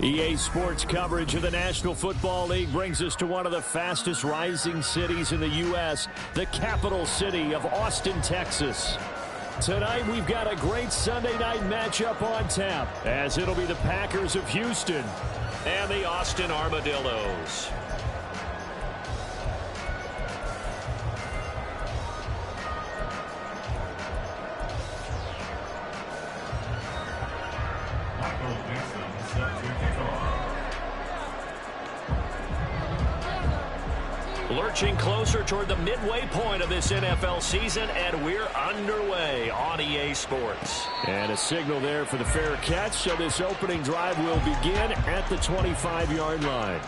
EA Sports coverage of the National Football League brings us to one of the fastest rising cities in the U.S., the capital city of Austin, Texas. Tonight, we've got a great Sunday night matchup on tap, as it'll be the Packers of Houston and the Austin Armadillos. Lurching closer toward the midway point of this NFL season, and we're underway on EA Sports. And a signal there for the fair catch, so this opening drive will begin at the 25-yard line.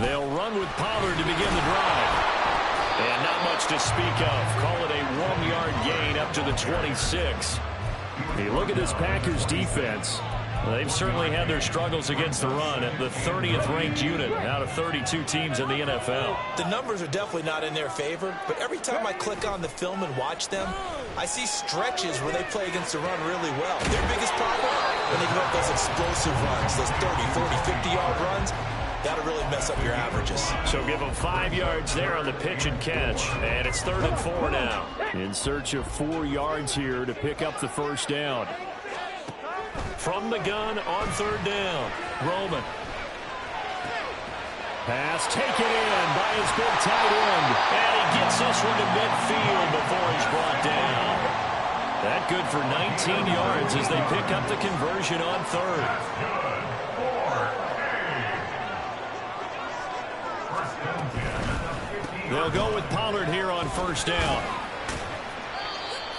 They'll run with Pollard to begin the drive. And not much to speak of. Call it a 1-yard gain up to the 26. You look at this Packers defense. They've certainly had their struggles against the run at the 30th ranked unit out of 32 teams in the NFL. The numbers are definitely not in their favor, but every time I click on the film and watch them, I see stretches where they play against the run really well. Their biggest problem, when they give up those explosive runs, those 30, 40, 50-yard runs, that'll really mess up your averages. So give them 5 yards there on the pitch and catch, and it's 3rd and 4 now. In search of 4 yards here to pick up the first down. From the gun on 3rd down, Roman. Pass taken in by his big tight end. And he gets this one to midfield before he's brought down. That good for 19 yards as they pick up the conversion on 3rd. They'll go with Pollard here on 1st down.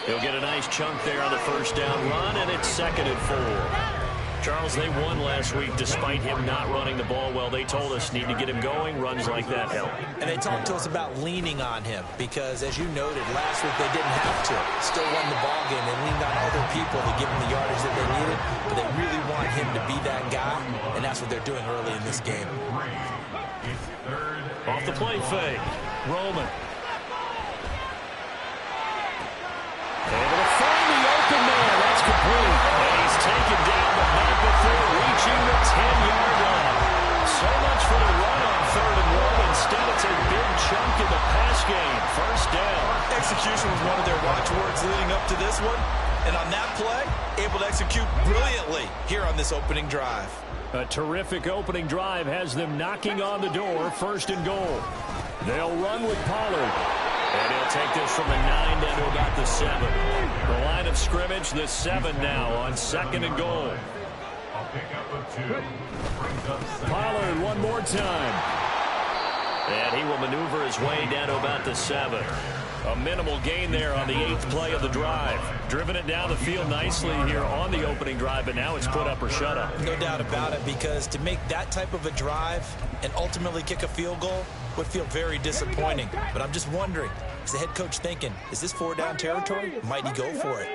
He'll get a nice chunk there on the 1st down run, and it's 2nd and 4. Charles, they won last week despite him not running the ball well. They told us need to get him going. Runs like that help. And they talked to us about leaning on him because, as you noted, last week they didn't have to. Still won the ball game. They leaned on other people to give him the yardage that they needed, but they really want him to be that guy, and that's what they're doing early in this game. Off the play fake, Roman. Able to find the open man. That's complete. And he's taken down, but not before reaching the 10-yard line. So much for the run on 3rd and 1. Instead, it's a big chunk in the pass game. 1st down. Execution was one of their watchwords leading up to this one. And on that play, able to execute brilliantly here on this opening drive. A terrific opening drive has them knocking on the door. 1st and goal. They'll run with Pollard. And he'll take this from the 9 down to about the 7. The line of scrimmage, the 7 now on 2nd and goal. Pollard one more time. And he will maneuver his way down to about the 7. A minimal gain there on the 8th play of the drive. Driven it down the field nicely here on the opening drive, but now it's put up or shut up. No doubt about it, because to make that type of a drive and ultimately kick a field goal would feel very disappointing. But I'm just wondering, is the head coach thinking, is this 4-down territory? Might he go for it?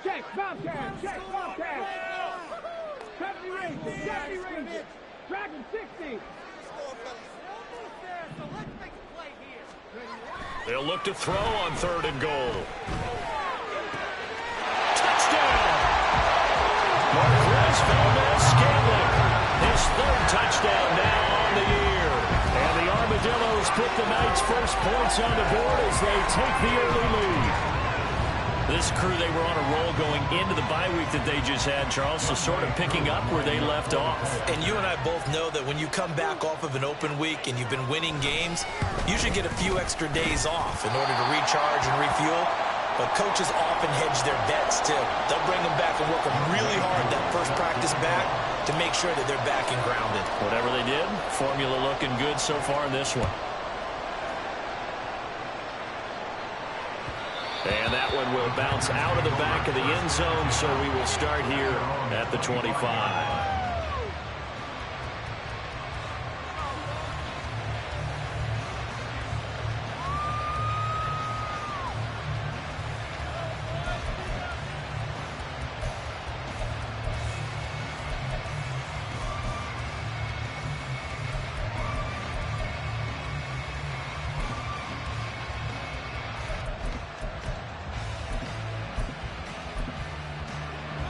Check, Bobcat, check, Bobcat. Deputy Ranger, Dragon 60. They'll look to throw on 3rd and goal. Touchdown! Marquez Valdes-Scantling, his 3rd touchdown now on the year. And the Armadillos put the Knights' first points on the board as they take the early lead. This crew, they were on a roll going into the bye week that they just had, Charles, so sort of picking up where they left off. And you and I both know that when you come back off of an open week and you've been winning games, you should get a few extra days off in order to recharge and refuel. But coaches often hedge their bets, too. They'll bring them back and work them really hard that first practice back to make sure that they're back and grounded. Whatever they did, formula looking good so far in this one. And that one will bounce out of the back of the end zone, so we will start here at the 25.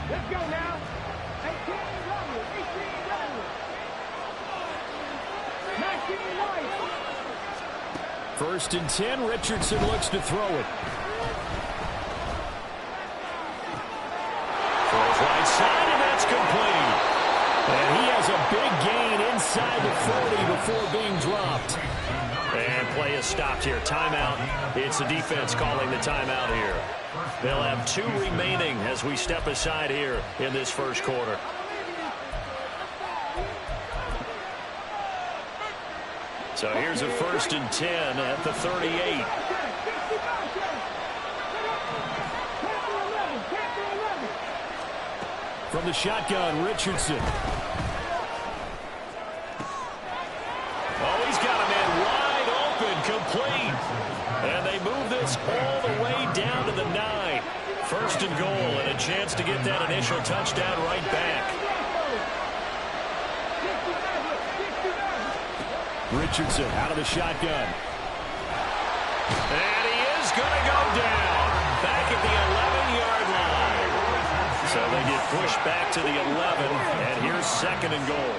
Let's go now. 18 W, 18 W. 19 White. 1st and 10, Richardson looks to throw it. Throws right side, and that's complete. And he has a big gain inside the 40 before being dropped. And play is stopped here. Timeout. It's the defense calling the timeout here. They'll have 2 remaining as we step aside here in this first quarter. So here's a 1st and 10 at the 38. From the shotgun, Richardson. Oh, he's got a man wide open, complete. And they move this all the way down to the 9. First and goal, and a chance to get that initial touchdown right back. Richardson out of the shotgun. And he is going to go down. Back at the 11-yard line. So they get pushed back to the 11, and here's second and goal.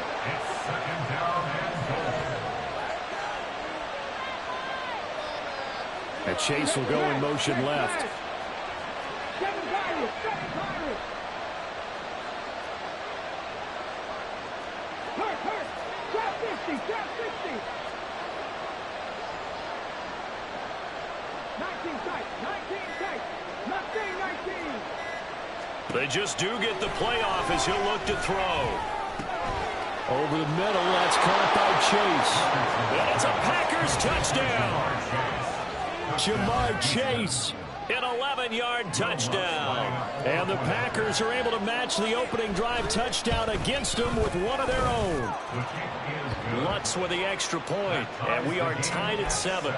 And Chase will go in motion left. They just do get the playoff as he'll look to throw. Over the middle, that's caught by And it's a Packers touchdown. Ja'Marr Chase. An 11-yard touchdown. And the Packers are able to match the opening drive touchdown against them with one of their own. Lutz with the extra point, and we are tied at 7.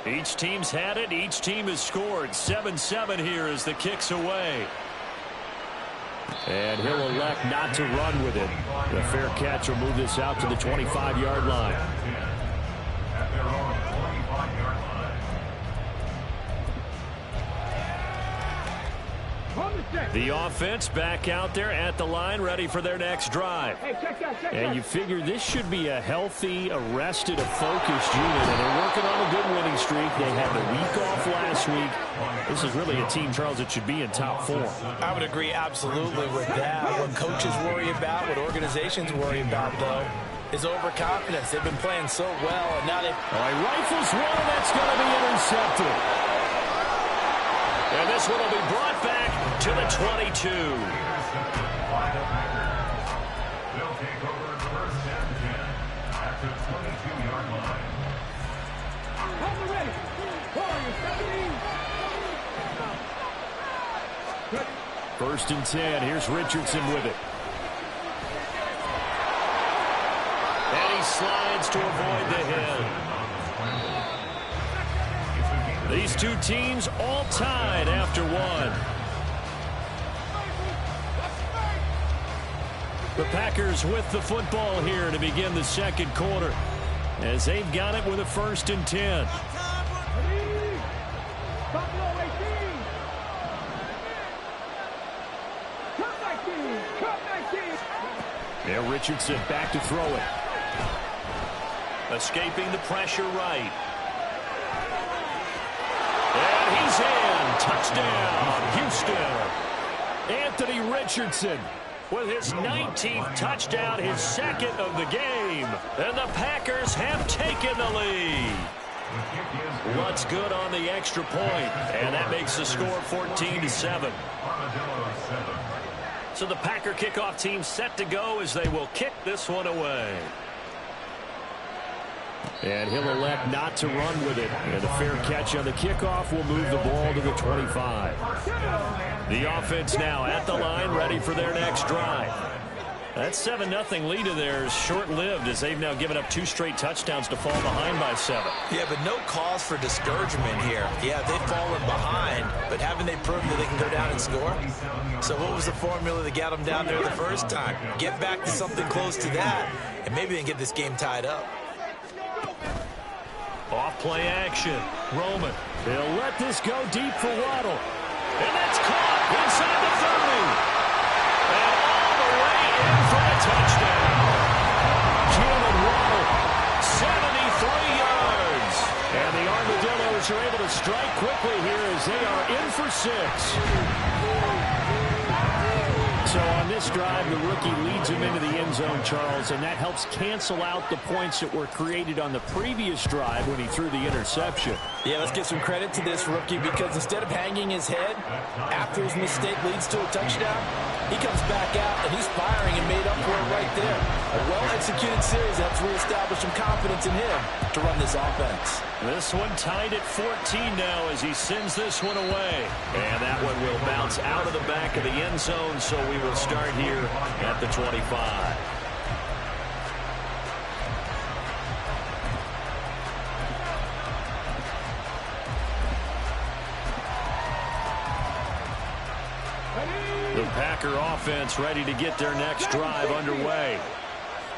Each team's had it. Each team has scored. 7-7 here as the kick's away. And he'll elect not to run with it. The fair catch will move this out to the 25-yard line. At their own 25-yard line. The offense back out there at the line, ready for their next drive. And you figure this should be a healthy, arrested, focused unit, and they're working on a good winning streak. They had the week off last week. This is really a team, Charles, that should be in top form. I would agree absolutely with that. What coaches worry about, what organizations worry about, though, is overconfidence. They've been playing so well, and now they... All right, rifles one, that's going to be intercepted. And this one will be brought back to the 22. They'll take over the first and 10 at the 22-yard line. First and 10. Here's Richardson with it. And he slides to avoid the hit. These two teams all tied after one. The Packers with the football here to begin the second quarter, as they've got it with a first and 10. Now Richardson back to throw it. Escaping the pressure right. And he's in. Touchdown, Houston. Anthony Richardson with his 19th touchdown, his second of the game. And the Packers have taken the lead. Lutz good on the extra point, and that makes the score 14-7. So the Packer kickoff team set to go as they will kick this one away. And he'll elect not to run with it. And a fair catch on the kickoff will move the ball to the 25. The offense now at the line, ready for their next drive. That 7-0 lead of theirs short-lived as they've now given up 2 straight touchdowns to fall behind by 7. Yeah, but no cause for discouragement here. Yeah, they've fallen behind, but haven't they proven that they can go down and score? So what was the formula that got them down there the first time? Get back to something close to that, and maybe they can get this game tied up. Off play action. Roman. They'll let this go deep for Waddle. And that's caught inside the 30. And all the way in for a touchdown. Jalen Waddle. 73 yards. And the Armadillos are able to strike quickly here as they are in for 6. So on this drive, the rookie leads him into the end zone, Charles, and that helps cancel out the points that were created on the previous drive when he threw the interception. Yeah, let's give some credit to this rookie because instead of hanging his head after his mistake leads to a touchdown, He comes back out, and he's firing and made up for it right there. A well-executed series helps reestablish some confidence in him to run this offense. This one tied at 14 now as he sends this one away. And that one will bounce out of the back of the end zone, so we will start here at the 25. The Packer offense ready to get their next drive underway.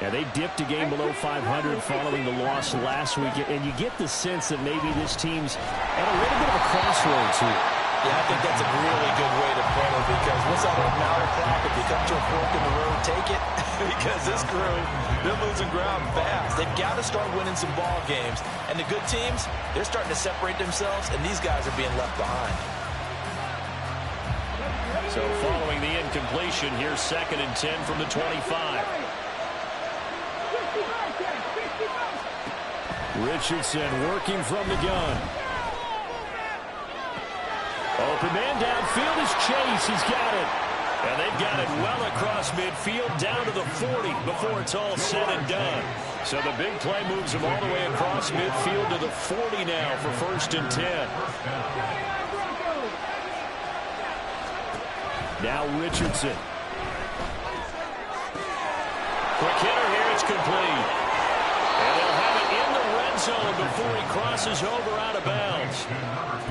And they dipped a game below 500 following the loss last week. And you get the sense that maybe this team's at a little bit of a crossroads here. Yeah, I think that's a really good way to put it, because once that open hour clock, if you come to a fork in the road, take it. Because this crew, they're losing ground fast. They've got to start winning some ball games. And the good teams, they're starting to separate themselves, and these guys are being left behind. So following the incompletion, here's 2nd and 10 from the 25. Richardson working from the gun. Open man downfield is Chase. He's got it. And they've got it well across midfield down to the 40 before it's all said and done. So the big play moves him all the way across midfield to the 40 now for 1st and 10. Now Richardson. Quick hitter here. It's complete. And they'll have it in the red zone before he crosses over out of bounds.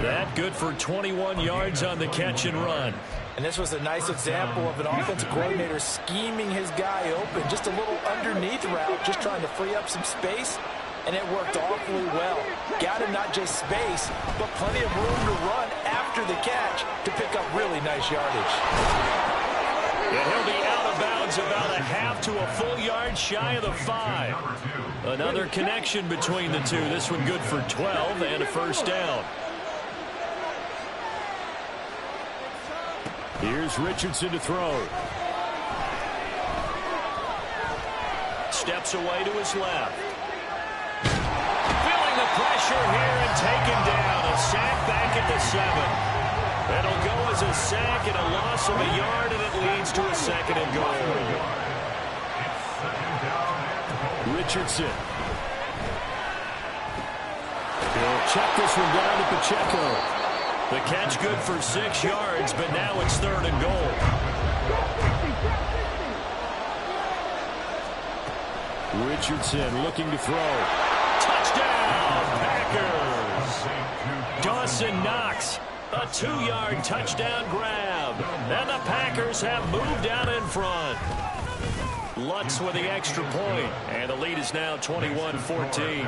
That good for 21 yards on the catch and run. And this was a nice example of an offensive coordinator scheming his guy open. Just a little underneath route, just trying to free up some space. And it worked awfully well. Got him not just space, but plenty of room to run after the catch to pick up really nice yardage. And he'll be out of bounds about a half to a full yard shy of the 5. Another connection between the two. This one good for 12 and a 1st down. Here's Richardson to throw. Steps away to his left. Feeling the pressure here and taken down. A sack back at the 7. It'll go as a sack and a loss of a yard, and it leads to a 2nd and goal. Richardson. He'll check this one down to Pacheco. The catch good for 6 yards, but now it's 3rd and goal. Richardson looking to throw. Touchdown, Packers! Dawson Knox, a 2-yard touchdown grab. And the Packers have moved out in front. Lutz with the extra point, and the lead is now 21-14.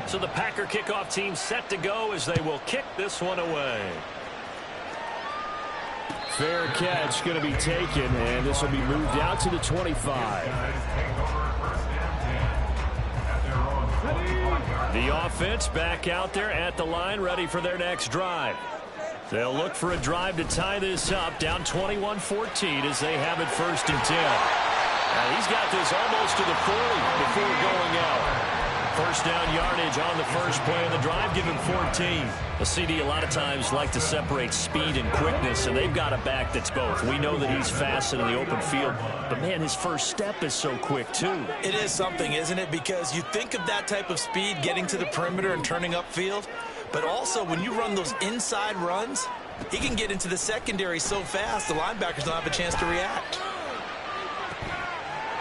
So the Packer kickoff team set to go as they will kick this one away. Fair catch going to be taken, and this will be moved out to the 25. The offense back out there at the line, ready for their next drive. They'll look for a drive to tie this up, down 21-14 as they have it 1st and 10. Now he's got this almost to the 40 before going out. 1st down yardage on the first play of the drive, give him 14. The CD a lot of times like to separate speed and quickness, and they've got a back that's both. We know that he's fast in the open field, but man, his first step is so quick too. It is something, isn't it? Because you think of that type of speed getting to the perimeter and turning upfield, but also when you run those inside runs, he can get into the secondary so fast the linebackers don't have a chance to react.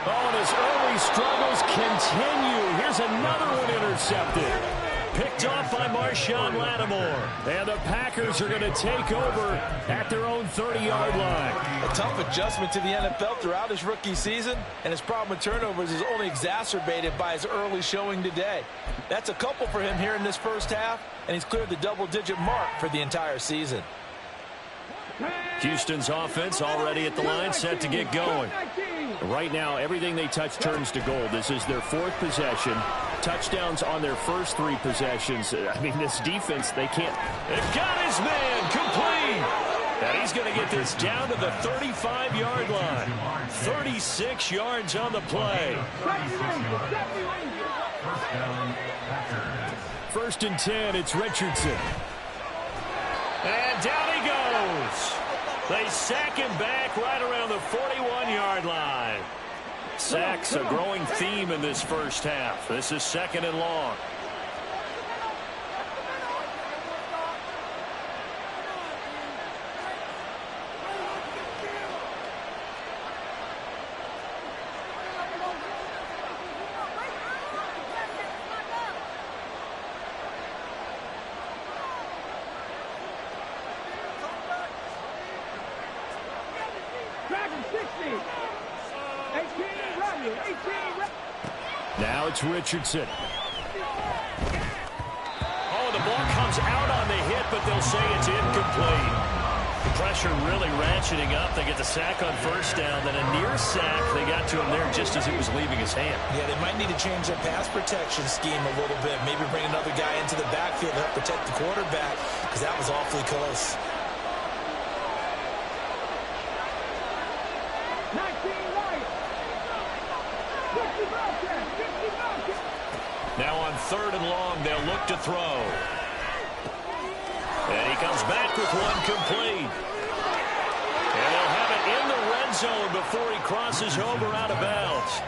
Oh, and his early struggles continue. Here's another one intercepted. Picked off by Marshawn Lattimore. And the Packers are going to take over at their own 30-yard line. A tough adjustment to the NFL throughout his rookie season, and his problem with turnovers is only exacerbated by his early showing today. That's a couple for him here in this first half, and he's cleared the double-digit mark for the entire season. Houston's offense already at the line, set to get going. Right now, everything they touch turns to gold. This is their 4th possession. Touchdowns on their first 3 possessions. I mean, this defense, they can't. They've got his man complete. And he's going to get this down to the 35-yard line. 36 yards on the play. 1st and 10, it's Richardson. And down he goes. They sack him back right around the 41-yard line. Sacks a growing theme in this first half. This is 2nd and long. Now it's Richardson. Oh, the ball comes out on the hit, but they'll say it's incomplete. The pressure really ratcheting up. They get the sack on first down, then a near sack. They got to him there just as it was leaving his hand. Yeah, they might need to change their pass protection scheme a little bit. Maybe bring another guy into the backfield to help protect the quarterback, because that was awfully close. 19 right. 50 Bobcat. 50 Bobcat. Now on 3rd and long, they'll look to throw. And he comes back with one complete. And they'll have it in the red zone before he crosses over out of bounds.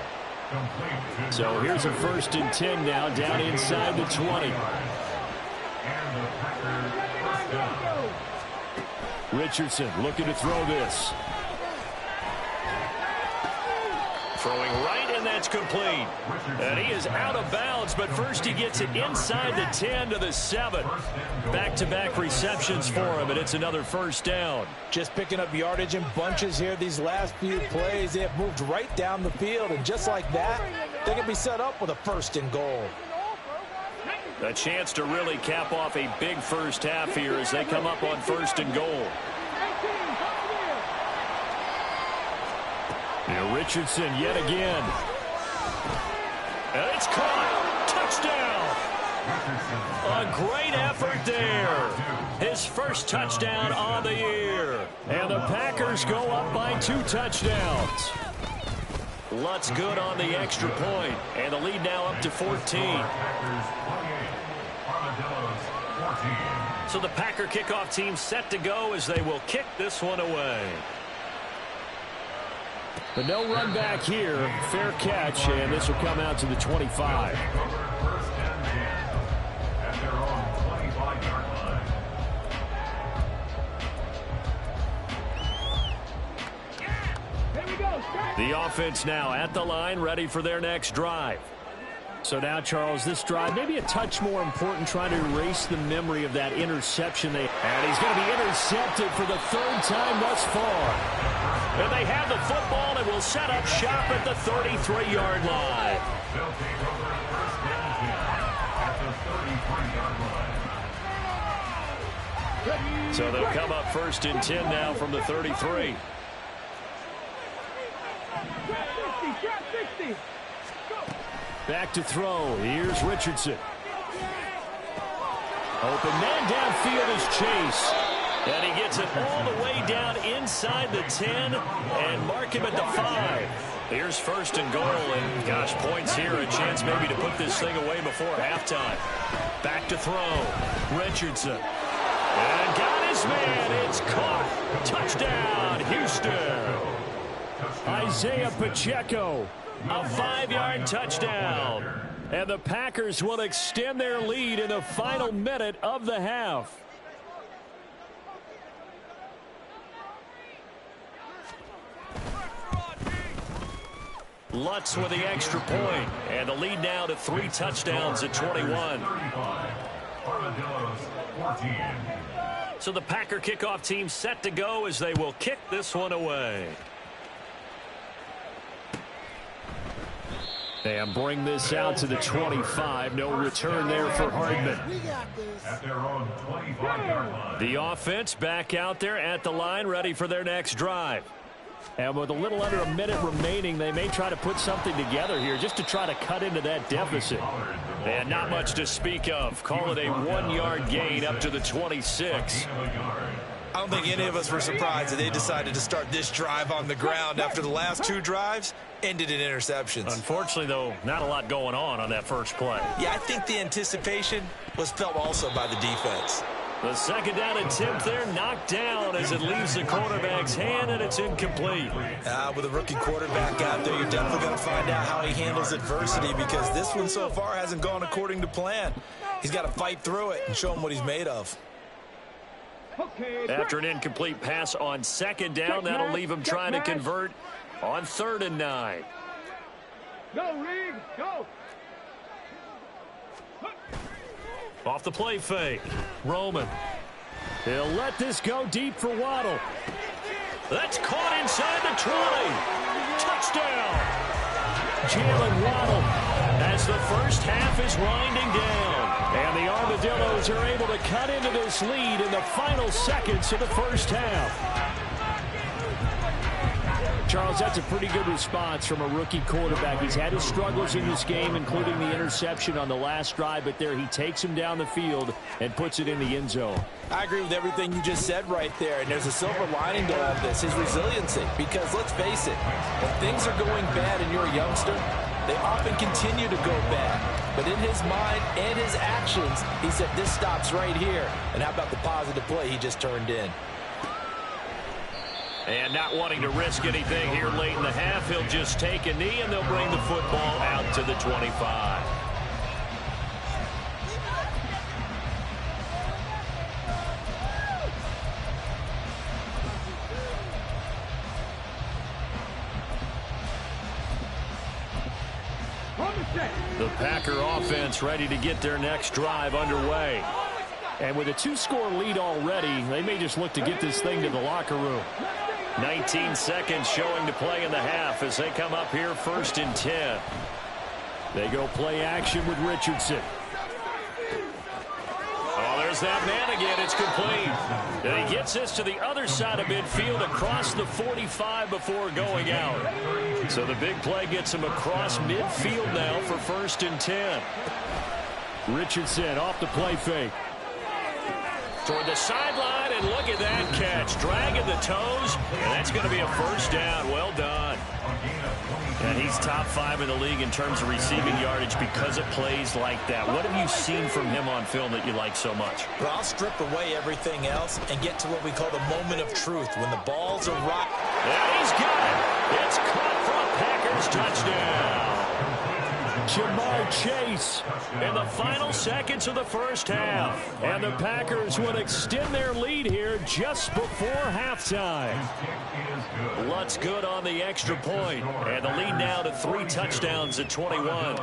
So here's a 1st and 10 now, down inside the 20. Richardson looking to throw this. Throwing right, and that's complete. And he is out of bounds, but first he gets it inside the 10 to the 7. Back-to-back receptions for him, and it's another 1st down. Just picking up yardage in bunches here these last few plays. They have moved right down the field, and just like that, they can be set up with a 1st and goal. A chance to really cap off a big first half here as they come up on 1st and goal. Now Richardson yet again. And it's caught. Touchdown. A great effort there. His first touchdown on the year. And the Packers go up by 2 touchdowns. Lutz good on the extra point. And the lead now up to 14. So the Packer kickoff team set to go as they will kick this one away. But no run back here. Fair catch, and this will come out to the 25. The offense now at the line, ready for their next drive. So now, Charles, this drive maybe a touch more important, trying to erase the memory of that interception. And he's going to be intercepted for the 3rd time thus far. And they have the football and will set up shop at the 33-yard line. So they'll come up 1st and 10 now from the 33. Back to throw. Here's Richardson. Open man downfield is Chase. And he gets it all the way down inside the 10 and mark him at the 5. Here's 1st and goal, and gosh, points here, a chance maybe to put this thing away before halftime. Back to throw. Richardson. And got his man. It's caught. Touchdown, Houston. Isaiah Pacheco. A 5-yard touchdown. And the Packers will extend their lead in the final minute of the half. Lutz with the extra point, and the lead now to 3 touchdowns at 21. So the Packer kickoff team set to go as they will kick this one away. And bring this out to the 25. No return there for Hardman. At their own 25-yard line. The offense back out there at the line, ready for their next drive. And with a little under a minute remaining, they may try to put something together here just to try to cut into that deficit. And not much to speak of. Call it a 1-yard gain up to the 26. I don't think any of us were surprised that they decided to start this drive on the ground after the last 2 drives ended in interceptions. Unfortunately, though, not a lot going on that first play. Yeah, I think the anticipation was felt also by the defense. The second down attempt there knocked down as it leaves the quarterback's hand, and it's incomplete. With a rookie quarterback out there, you're definitely going to find out how he handles adversity, because this one so far hasn't gone according to plan. He's got to fight through it and show him what he's made of. After an incomplete pass on second down, that'll leave him trying to convert on 3rd and 9. Go, Reed, go. Off the play fake. Roman. He'll let this go deep for Waddle. That's caught inside the 20. Touchdown. Jalen Waddle as the first half is winding down. And the Armadillos are able to cut into this lead in the final seconds of the first half. Charles, that's a pretty good response from a rookie quarterback. He's had his struggles in this game, including the interception on the last drive, but there he takes him down the field and puts it in the end zone. I agree with everything you just said right there, and there's a silver lining to all this, his resiliency. Because let's face it, when things are going bad and you're a youngster, they often continue to go bad. But in his mind and his actions, he said, this stops right here. And how about the positive play he just turned in? And not wanting to risk anything here late in the half, he'll just take a knee, and they'll bring the football out to the 25. The Packer offense ready to get their next drive underway. And with a 2-score lead already, they may just look to get this thing to the locker room. 19 seconds showing to play in the half as they come up here 1st and 10. They go play action with Richardson. Oh, there's that man again. It's complete. And he gets this to the other side of midfield across the 45 before going out. So the big play gets him across midfield now for 1st and 10. Richardson off the play fake. Toward the sideline, and look at that catch. Dragging the toes, and that's going to be a first down. Well done. And he's top 5 in the league in terms of receiving yardage because of plays like that. What have you seen from him on film that you like so much? Well, I'll strip away everything else and get to what we call the moment of truth, when the balls are right. And he's got it. It's caught for a Packers touchdown. Jamar Chase in the final seconds of the first half. And the Packers would extend their lead here just before halftime. Lutz good on the extra point. And the lead now to 3 touchdowns at 21.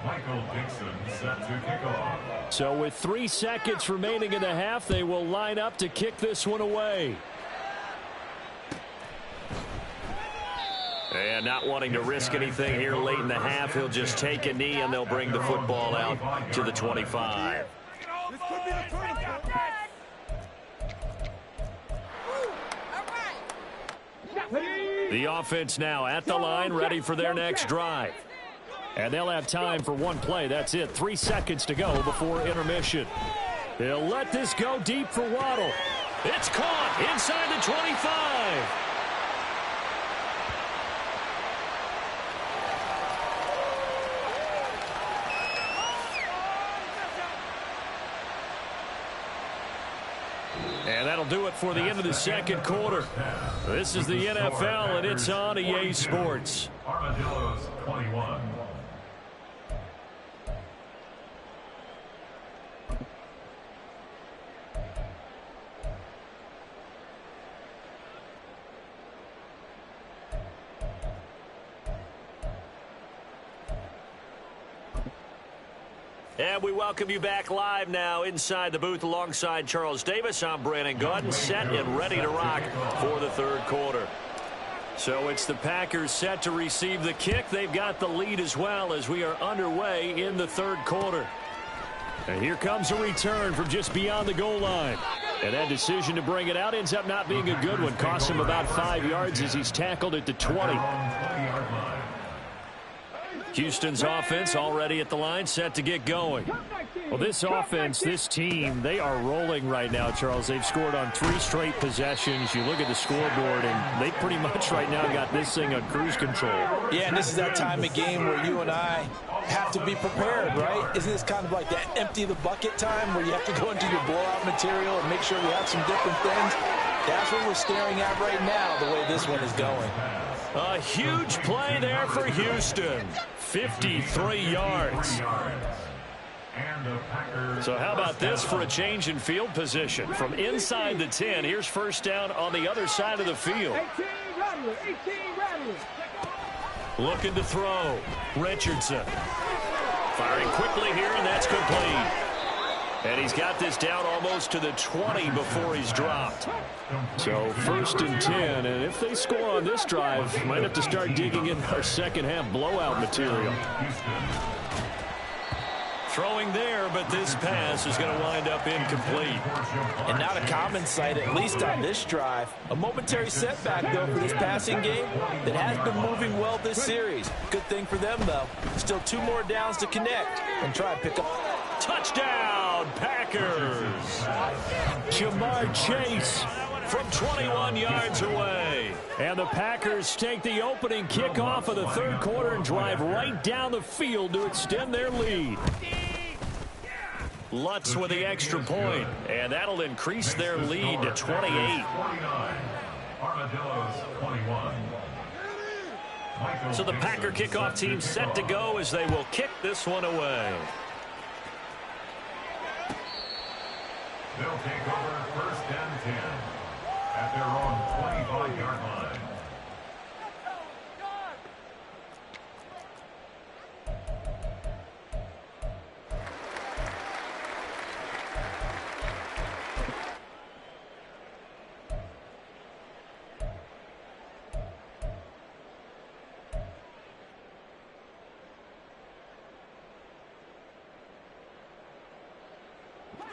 Michael Dixon set to kick off. So with 3 seconds remaining in the half, they will line up to kick this one away. And not wanting to risk anything here late in the half, he'll just take a knee, and they'll bring the football out to the 25. The offense now at the line, ready for their next drive. And they'll have time for one play. That's it. 3 seconds to go before intermission. He'll let this go deep for Waddle. It's caught inside the 25. And that'll do it for the end of the second quarter. This is the NFL, and it's on EA Sports. Armadillos 21. And we welcome you back live now inside the booth alongside Charles Davis. I'm Brandon Gaudin, set and ready to rock for the third quarter. So it's the Packers set to receive the kick. They've got the lead as well as we are underway in the third quarter. And here comes a return from just beyond the goal line. And that decision to bring it out ends up not being a good one. Costs him about 5 yards as he's tackled at the 20. Houston's offense already at the line, set to get going. Well, this offense, this team, they are rolling right now, Charles. They've scored on 3 straight possessions. You look at the scoreboard, and they pretty much right now got this thing on cruise control. Yeah, and this is that time of game where you and I have to be prepared, right? Isn't this kind of like that empty the bucket time where you have to go into your blowout material and make sure we have some different things? That's what we're staring at right now, the way this one is going. A huge play there for Houston. 53 yards. So how about this for a change in field position? From inside the 10, here's first down on the other side of the field. 18 Rattler. Looking to throw. Richardson. Firing quickly here, and that's complete. And he's got this down almost to the 20 before he's dropped. So first and 10, and if they score on this drive, might have to start digging in our second half blowout material. Throwing there, but this pass is going to wind up incomplete. And not a common sight, at least on this drive. A momentary setback, though, for this passing game that has been moving well this series. Good thing for them, though. Still 2 more downs to connect and try and pick up. Touchdown, Packers. Jamar Chase From 21 yards away. And the Packers take the opening kickoff of the third quarter and drive right down the field to extend their lead. Lutz with the extra point, and that'll increase their lead to 28. So the Packer kickoff team set to go as they will kick this one away. They'll take over first and 10 at their own 25-yard line.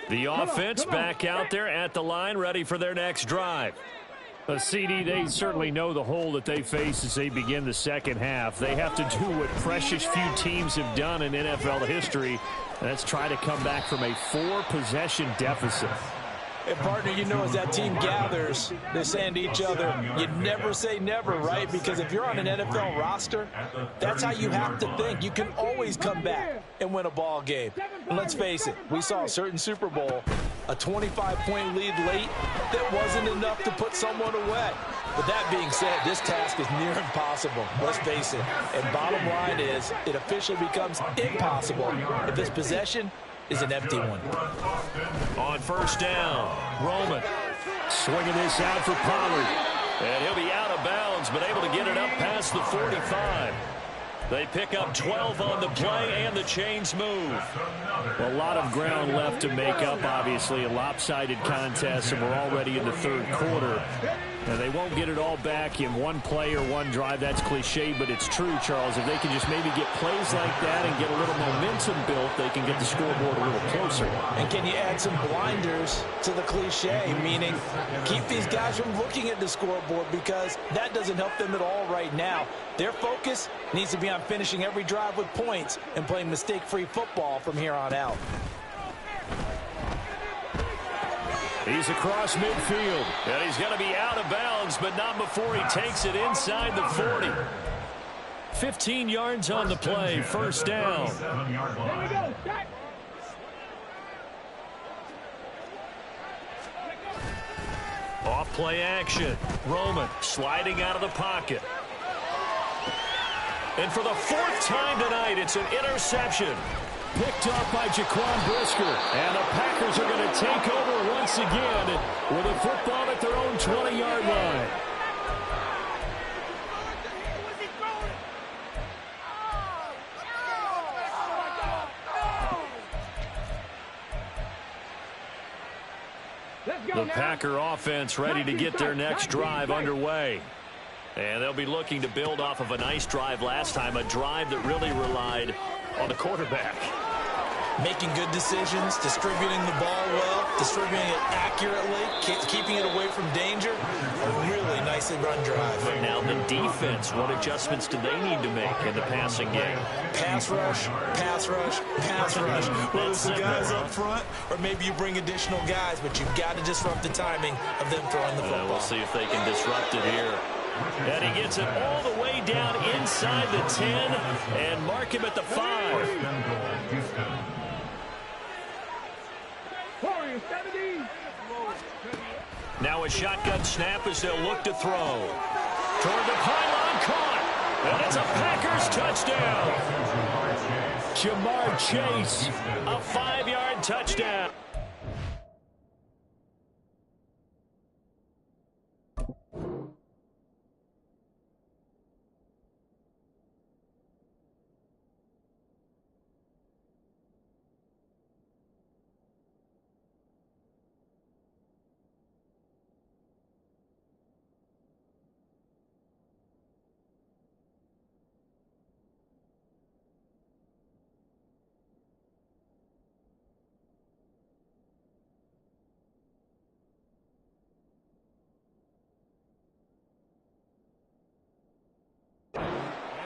The offense back out there at the line, ready for their next drive. CD, they certainly know the hole that they face as they begin the second half. They have to do what precious few teams have done in NFL history, and that's try to come back from a 4-possession deficit. And, partner, you know, as that team gathers, they're saying to each other, you never say never, right? Because if you're on an NFL roster, that's how you have to think. You can always come back and win a ball game. And let's face it, we saw a certain Super Bowl, a 25-point lead late that wasn't enough to put someone away. But that being said, this task is near impossible. Let's face it. And bottom line is, it officially becomes impossible if this possession is an empty one. On first down, Roman Swinging this out for Pollard. And he'll be out of bounds, but able to get it up past the 45. They pick up 12 on the play, and the chains move. A lot of ground left to make up, obviously. A lopsided contest, and we're already in the third quarter. And they won't get it all back in one play or one drive. That's cliche, but it's true, Charles. If they can just maybe get plays like that and get a little momentum built, they can get the scoreboard a little closer. And can you add some blinders to the cliche, meaning keep these guys from looking at the scoreboard, because that doesn't help them at all right now. Their focus needs to be on finishing every drive with points and playing mistake-free football from here on out. He's across midfield. And he's going to be out of bounds, but not before he takes it inside the 40. 15 yards on the play, first down. Off play action. Roman sliding out of the pocket. And for the 4th time tonight, it's an interception. Picked up by Jaquan Brisker. And the Packers are going to take over once again with a football at their own 20-yard line. The Packer offense ready to get their next drive underway. And they'll be looking to build off of a nice drive last time, a drive that really relied on the quarterback. Making good decisions, distributing the ball well, distributing it accurately, keeping it away from danger. A really nicely run drive. Now the defense, what adjustments do they need to make in the passing game? Pass rush, pass rush, pass rush. Whether it's the guys up front or maybe you bring additional guys, but you've got to disrupt the timing of them throwing the football. We'll see if they can disrupt it here. And he gets it all the way down inside the 10 and mark him at the 5. Now a shotgun snap as they'll look to throw. Toward the pylon, caught. And it's a Packers touchdown. Ja'Marr Chase, a 5-yard touchdown.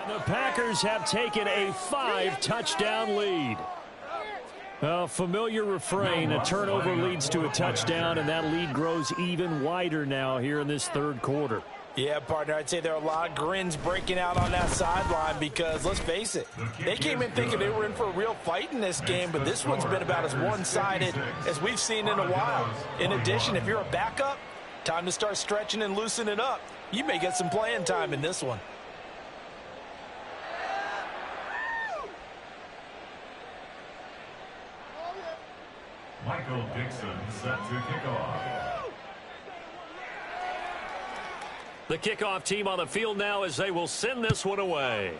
The Packers have taken a 5-touchdown lead. A familiar refrain, a turnover leads to a touchdown, and that lead grows even wider now here in this third quarter. Yeah, partner, I'd say there are a lot of grins breaking out on that sideline because, let's face it, they came in thinking they were in for a real fight in this game, but this one's been about as one-sided as we've seen in a while. In addition, if you're a backup, time to start stretching and loosening up. You may get some playing time in this one. Michael Dixon set to kick off. The kickoff team on the field now as they will send this one away.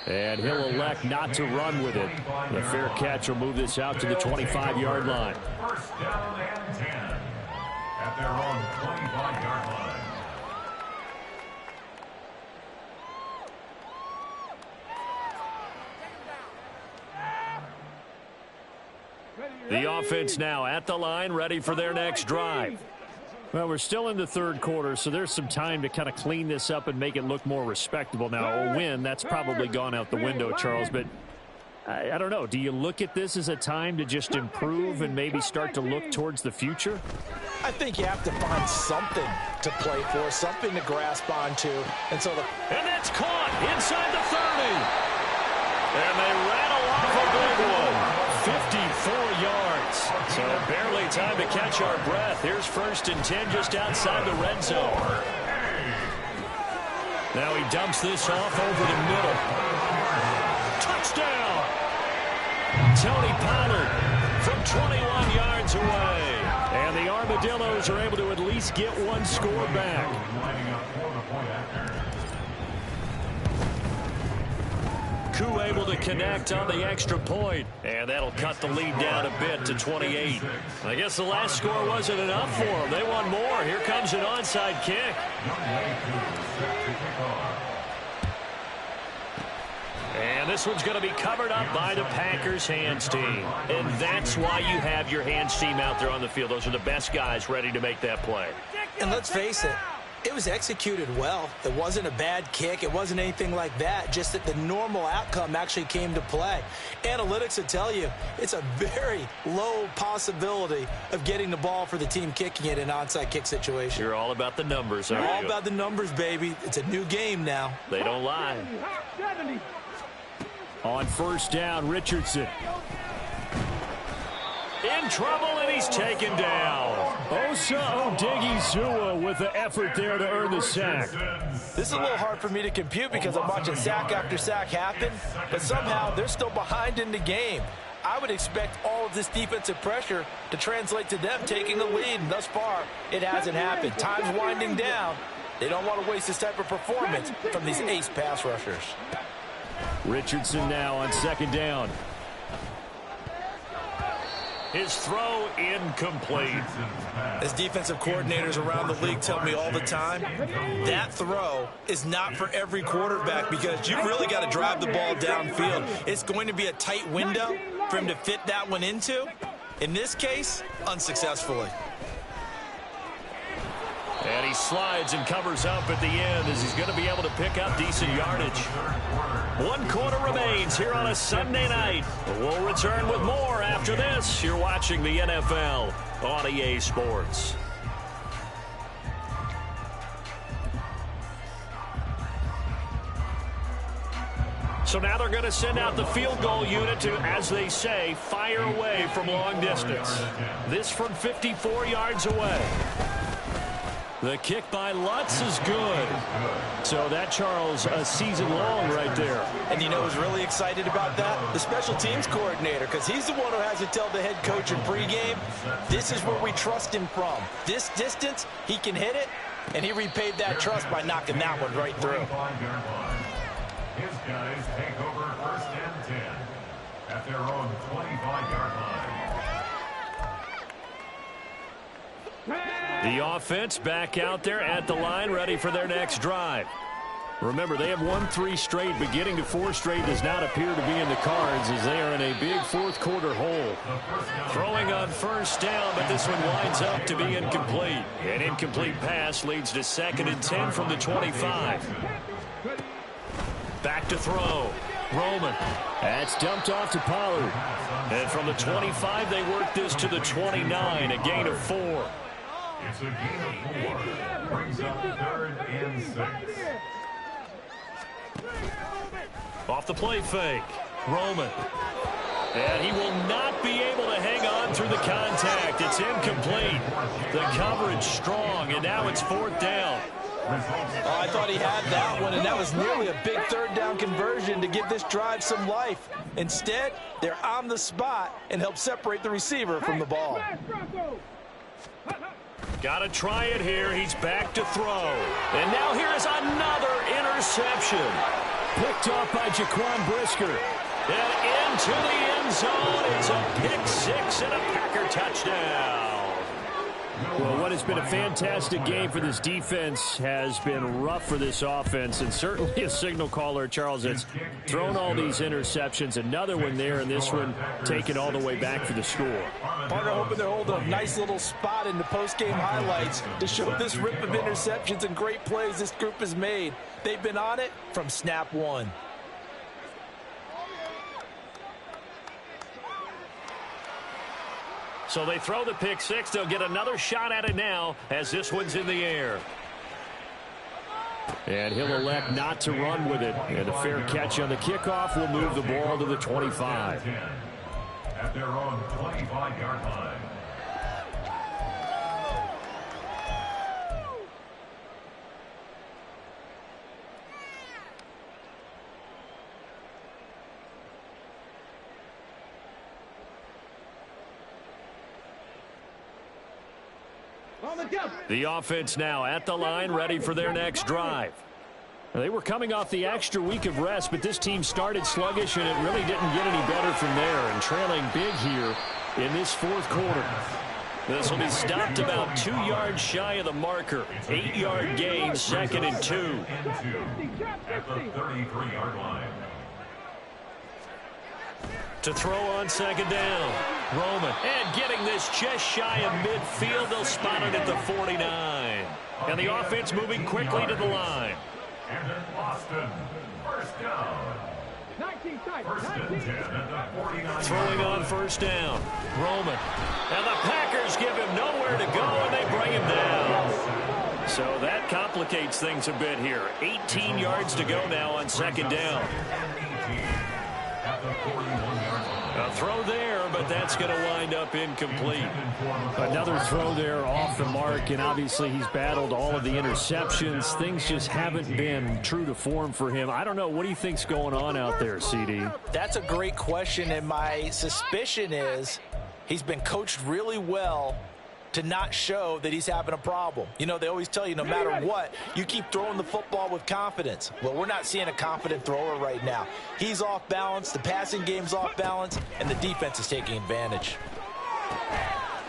And he'll elect not to run with it. The fair catch will move this out to the 25-yard line. First down and 10 at their own 25-yard line. The offense now at the line, ready for their next drive. Well, we're still in the third quarter, so there's some time to kind of clean this up and make it look more respectable. Now, a win, that's probably gone out the window, Charles, but I don't know. Do you look at this as a time to just improve and maybe start to look towards the future? I think you have to find something to play for, something to grasp onto. And that's caught inside the 30. And they rattle off a big one. 54 yards. So barely time to catch our breath. Here's 1st and 10 just outside the red zone. Now he dumps this off over the middle. Touchdown! Tony Pollard from 21 yards away. And the Armadillos are able to at least get one score back. Koo able to connect on the extra point, and that'll cut the lead down a bit to 28. I guess the last score wasn't enough for them. They want more. Here comes an onside kick. And this one's going to be covered up by the Packers hands team. And that's why you have your hands team out there on the field. Those are the best guys ready to make that play. And let's face it, it was executed well. It wasn't a bad kick. It wasn't anything like that. Just that the normal outcome actually came to play. Analytics will tell you it's a very low possibility of getting the ball for the team kicking it in an onside kick situation. You're all about the numbers, aren't you? All about the numbers, baby. It's a new game now. They don't lie. On 1st down, Richardson. In trouble, and he's taken down. Osa Odighizuwa with the effort there to earn the sack. This is a little hard for me to compute because I'm watching sack after sack happen, but somehow they're still behind in the game. I would expect all of this defensive pressure to translate to them taking the lead, and thus far, it hasn't happened. Time's winding down. They don't want to waste this type of performance from these ace pass rushers. Richardson now on 2nd down. His throw incomplete. As defensive coordinators around the league tell me all the time, that throw is not for every quarterback because you've really got to drive the ball downfield. It's going to be a tight window for him to fit that one into. In this case, unsuccessfully. And he slides and covers up at the end as he's going to be able to pick up decent yardage. 1 quarter remains here on a Sunday night. We'll return with more after this. You're watching the NFL on EA Sports. So now they're going to send out the field goal unit to, as they say, fire away from long distance. This from 54 yards away. The kick by Lutz is good. So that, Charles, a season long right there. And you know who's really excited about that? The special teams coordinator, because he's the one who has to tell the head coach in pregame, this is where we trust him from. This distance, he can hit it, and he repaid that trust by knocking that one right through. His guys take over 1st and 10 at their own 25-yard line. The offense back out there at the line, ready for their next drive. Remember, they have won 3 straight, but getting to 4 straight does not appear to be in the cards as they are in a big 4th quarter hole. Throwing on 1st down, but this one winds up to be incomplete. An incomplete pass leads to 2nd and 10 from the 25. Back to throw. Roman. That's dumped off to Pollard. And from the 25, they work this to the 29, a gain of 4. It's a gain of 4. Brings up 3rd and 6. Off the play fake. Roman. And he will not be able to hang on through the contact. It's incomplete. The coverage strong, and now it's 4th down. Oh, I thought he had that one, and that was nearly a big 3rd down conversion to give this drive some life. Instead, they're on the spot and help separate the receiver from the ball. Got to try it here. He's back to throw. And now here is another interception. Picked off by Jaquan Brisker. And into the end zone. It's a pick 6 and a Packer touchdown. Well, what has been a fantastic game for this defense has been rough for this offense, and certainly a signal caller, Charles, that's thrown all these interceptions. Another one there, and this one taken all the way back for the score. Partner hoping they're holding a nice little spot in the post-game highlights to show this rip of interceptions and great plays this group has made. They've been on it from snap one. So they throw the pick 6. They'll get another shot at it now as this one's in the air. And he'll elect not to run with it. And a fair catch on the kickoff will move the ball to the 25. At their own 25-yard line. The offense now at the line, ready for their next drive. They were coming off the extra week of rest, but this team started sluggish, and it really didn't get any better from there, and trailing big here in this 4th quarter. This will be stopped about 2 yards shy of the marker. 8-yard gain, 2nd and 2. At the 33-yard line. To throw on 2nd down. Roman. And getting this just shy of midfield. They'll spot it at the 49. And the offense moving quickly to the line. And in Boston, 1st down. 1st and 10 at the 49. Throwing on 1st down. Roman. And the Packers give him nowhere to go, and they bring him down. So that complicates things a bit here. 18 yards to go now on 2nd down. A throw there, but that's going to wind up incomplete. Another throw there off the mark, and obviously he's battled all of the interceptions. Things just haven't been true to form for him. I don't know. What do you think's going on out there, CD? That's a great question, and my suspicion is he's been coached really well to not show that he's having a problem. You know, they always tell you no matter what, you keep throwing the football with confidence. Well, we're not seeing a confident thrower right now. He's off balance, the passing game's off balance, and the defense is taking advantage.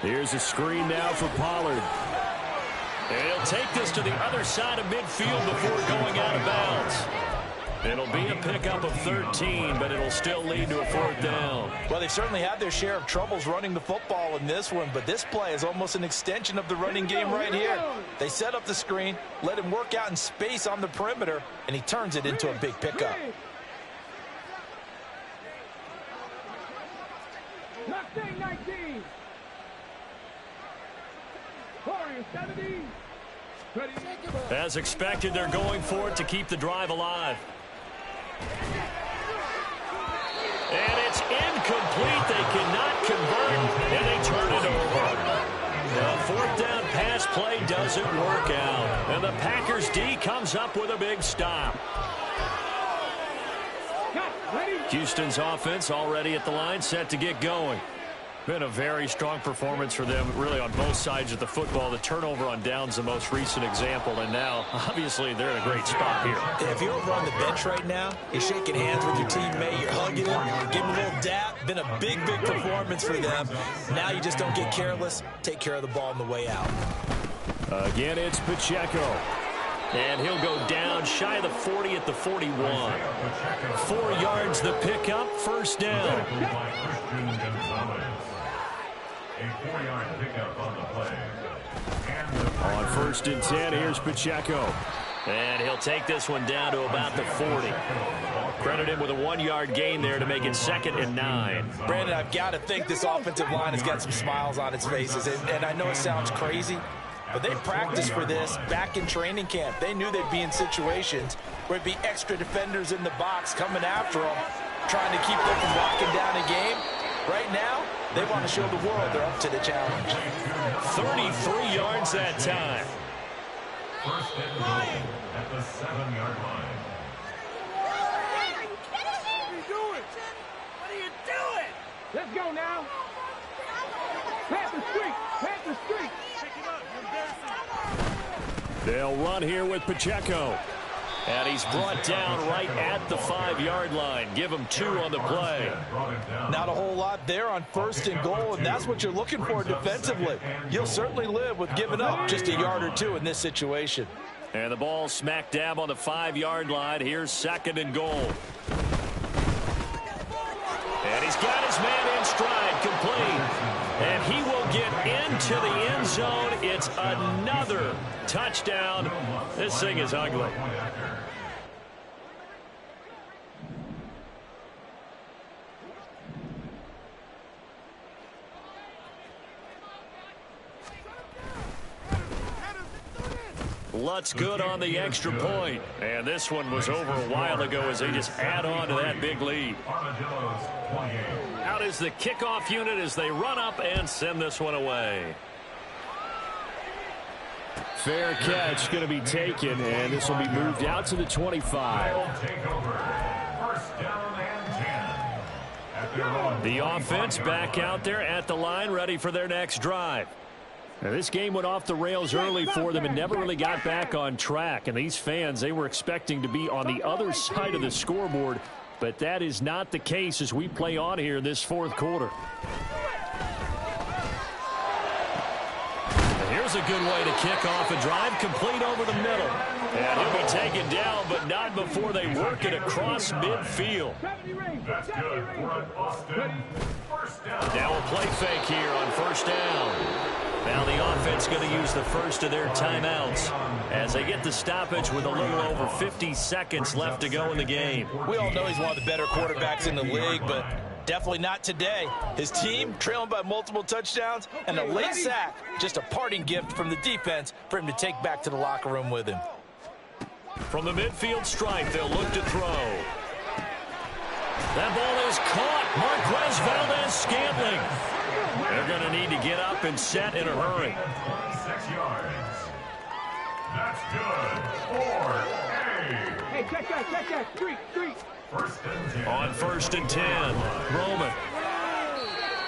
Here's a screen now for Pollard. And he'll take this to the other side of midfield before going out of bounds. It'll be a pickup of 13, but it'll still lead to a 4th down. Well, they've certainly had their share of troubles running the football in this one, but this play is almost an extension of the running game right here. They set up the screen, let him work out in space on the perimeter, and he turns it into a big pickup. Mustang 19. Warriors 70. As expected, they're going for it to keep the drive alive. And it's incomplete. They cannot convert, and they turn it over. The 4th down pass play doesn't work out. And the Packers D comes up with a big stop. Houston's offense already at the line, set to get going. Been a very strong performance for them, really, on both sides of the football. The turnover on downs, the most recent example, and now, obviously, they're in a great spot here. If you're over on the bench right now, you're shaking hands with your teammate, you're hugging him, giving him a little dap. Been a big, big performance for them. Now you just don't get careless. Take care of the ball on the way out. Again, it's Pacheco. And he'll go down shy of the 40 at the 41. 4 yards the pickup, 1st down. A 4-yard pickup on the play. On 1st and 10, here's Pacheco. And he'll take this one down to about the 40. Credit him with a 1-yard gain there to make it 2nd and 9. Brandon, I've got to think this offensive line has got some smiles on its faces. And I know it sounds crazy, but they practiced for this back in training camp. They knew they'd be in situations where it'd be extra defenders in the box coming after them, trying to keep them from locking down a game. Right now, they want to show the world they're up to the challenge. 33 yards that time. 1st and 9 at the 7-yard line. What are you doing? Let's go now. Panther streak. Panther streak. They'll run here with Pacheco. And he's brought down right at the 5-yard line. Give him 2 on the play. Not a whole lot there on 1st and goal, and that's what you're looking for defensively. You'll certainly live with giving up just a yard or 2 in this situation. And the ball smack dab on the 5-yard line. Here's 2nd and goal. And he's got his man in stride, complete. And he will get into the end zone. It's another touchdown. This thing is ugly. Lutz good on the extra point. And this one was over a while ago as they just add on to that big lead. Out is the kickoff unit as they run up and send this one away. Fair catch going to be taken, and this will be moved out to the 25. The offense back out there at the line, ready for their next drive. Now, this game went off the rails early for them and never really got back on track. And these fans, they were expecting to be on the other side of the scoreboard, but that is not the case as we play on here in this 4th quarter. Here's a good way to kick off a drive, complete over the middle. And he'll be taken down, but not before they work it across midfield. That's good. We're on Austin. 1st down. Now a play fake here on 1st down. Now the offense going to use the first of their timeouts as they get the stoppage with a little over 50 seconds left to go in the game. We all know he's one of the better quarterbacks in the league, but definitely not today. His team trailing by multiple touchdowns and a late sack. Just a parting gift from the defense for him to take back to the locker room with him. From the midfield stripe, they'll look to throw. That ball is caught. Marquez Valdes-Scantling. They're going to need to get up and set in a hurry. 6 yards. That's good. 4-8. Hey, check that. Streak. 1st and 10. On 1st and 10, Roman.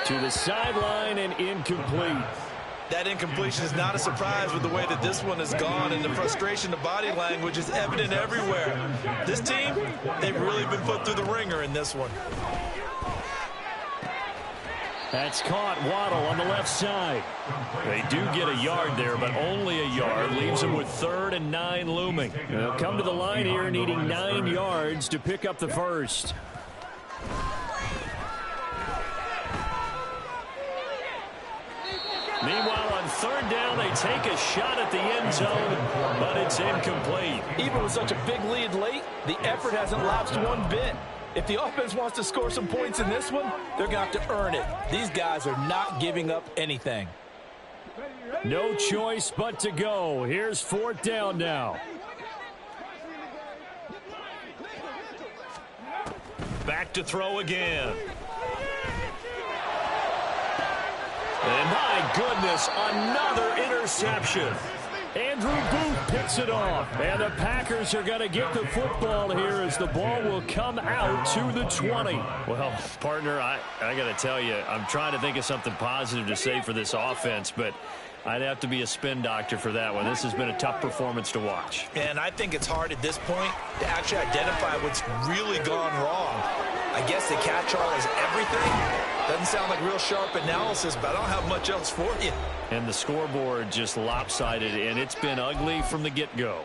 To the sideline and incomplete. That incompletion is not a surprise with the way that this one has gone, and the frustration, the body language is evident everywhere. This team, they've really been put through the ringer in this one. That's caught. Waddle on the left side. They do get a yard there, but only a yard. Leaves them with 3rd and 9 looming. They'll come to the line here needing 9 yards to pick up the first. Meanwhile, on 3rd down, they take a shot at the end zone, but it's incomplete. Even with such a big lead late, the effort hasn't lapsed one bit. If the offense wants to score some points in this one, they're going to have to earn it. These guys are not giving up anything. No choice but to go. Here's 4th down now. Back to throw again. And my goodness, another interception. Andrew Booth picks it off. And the Packers are going to get the football here as the ball will come out to the 20. Well, partner, I got to tell you, I'm trying to think of something positive to say for this offense, but I'd have to be a spin doctor for that one. This has been a tough performance to watch. And I think it's hard at this point to actually identify what's really gone wrong. I guess the catch-all is everything. Doesn't sound like real sharp analysis, but I don't have much else for you. And the scoreboard just lopsided, and it's been ugly from the get-go.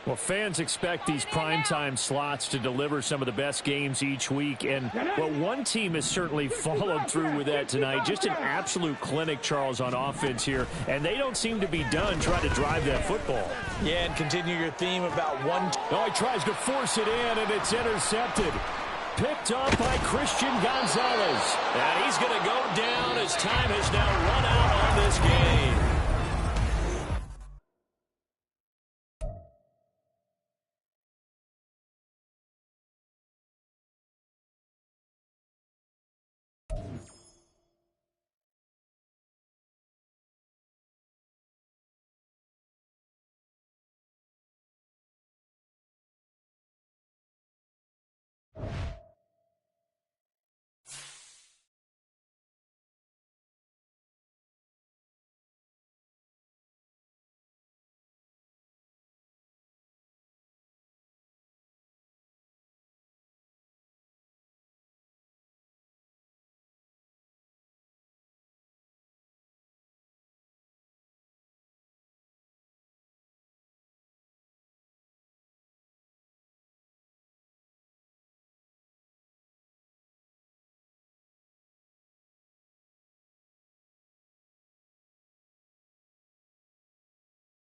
Well, fans expect these primetime slots to deliver some of the best games each week. And, well, one team has certainly followed through with that tonight. Just an absolute clinic, Charles, on offense here. And they don't seem to be done trying to drive that football. Yeah, and continue your theme about one. Oh, he tries to force it in, and it's intercepted. Picked up by Christian Gonzalez. And he's going to go down as time has now run out on this game.